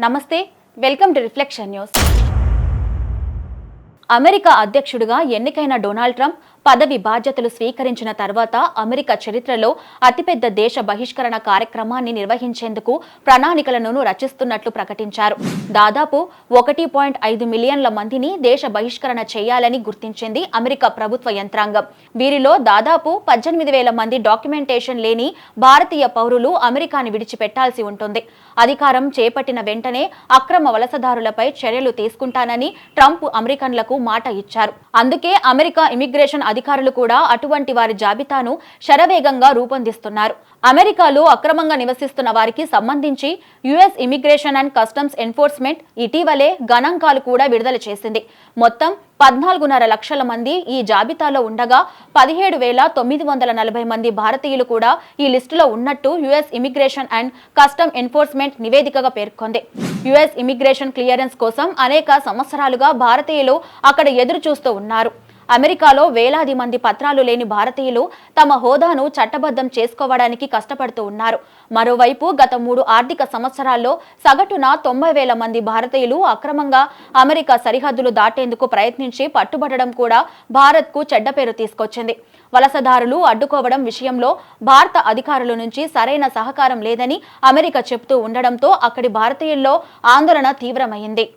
నమస్తే, welcome to reflection news. America అధ్యక్షుడిగా ఎన్నికైన డొనాల్డ్ ట్రంప్ పదవి బాధ్యతలు స్వీకరించిన తర్వాత అమెరికా చరిత్రలో అతిపెద్ద దేశ బహిష్కరణ కార్యక్రమాన్ని నిర్వహించేందుకు ప్రణాళికలను రచిస్తున్నట్లు ప్రకటించారు. దాదాపు 1.5 మిలియన్ల మందిని దేశ బహిష్కరణ చేయాలని గుర్తించింది అమెరికా ప్రభుత్వ యంత్రాంగం. వీరిలో దాదాపు 18,000 మంది డాక్యుమెంటేషన్ లేని భారతీయ పౌరులు అమెరికాని విడిచిపెట్టాల్సి ఉంటుంది. అధికారం చేపట్టిన వెంటనే అక్రమ వలసదారులపై చర్యలు తీసుకుంటానని ట్రంప్ అమెరికన్లకు మాట ఇచ్చారు. అందుకే అమెరికా ఇమిగ్రేషన్ అధికారులు కూడా అటువంటి వారి జాబితాను శరవేగంగా రూపొందిస్తున్నారు. అమెరికాలో అక్రమంగా నివసిస్తున్న వారికి సంబంధించి US immigration and customs enforcement ఇటీవలే గణాంకాలు కూడా విడుదల చేసింది. మొత్తం 14.5 లక్షల మంది ఈ జాబితాలో ఉండగా 17,940 మంది భారతీయులు కూడా ఈ లిస్టులో ఉన్నట్టు US immigration and custom enforcement నివేదికగా పేర్కొంది. యుఎస్ ఇమిగ్రేషన్ క్లియరెన్స్ కోసం అనేక సంవత్సరాలుగా భారతీయులు అక్కడ ఎదురు చూస్తూ ఉన్నారు. అమెరికాలో వేలాది మంది పత్రాలు లేని భారతీయులు తమ హోదాను చట్టబద్ధం చేసుకోవడానికి కష్టపడుతూ ఉన్నారు. మరోవైపు గత 3 ఆర్థిక సంవత్సరాల్లో సగటున 90,000 మంది భారతీయులు అక్రమంగా అమెరికా సరిహద్దులు దాటేందుకు ప్రయత్నించి పట్టుబడడం కూడా భారత్కు చెడ్డ పేరు తీసుకొచ్చింది. వలసదారులు అడ్డుకోవడం విషయంలో భారత అధికారుల నుంచి సరైన సహకారం లేదని అమెరికా చెబుతూ ఉండడంతో అక్కడి భారతీయుల్లో ఆందోళన తీవ్రమైంది.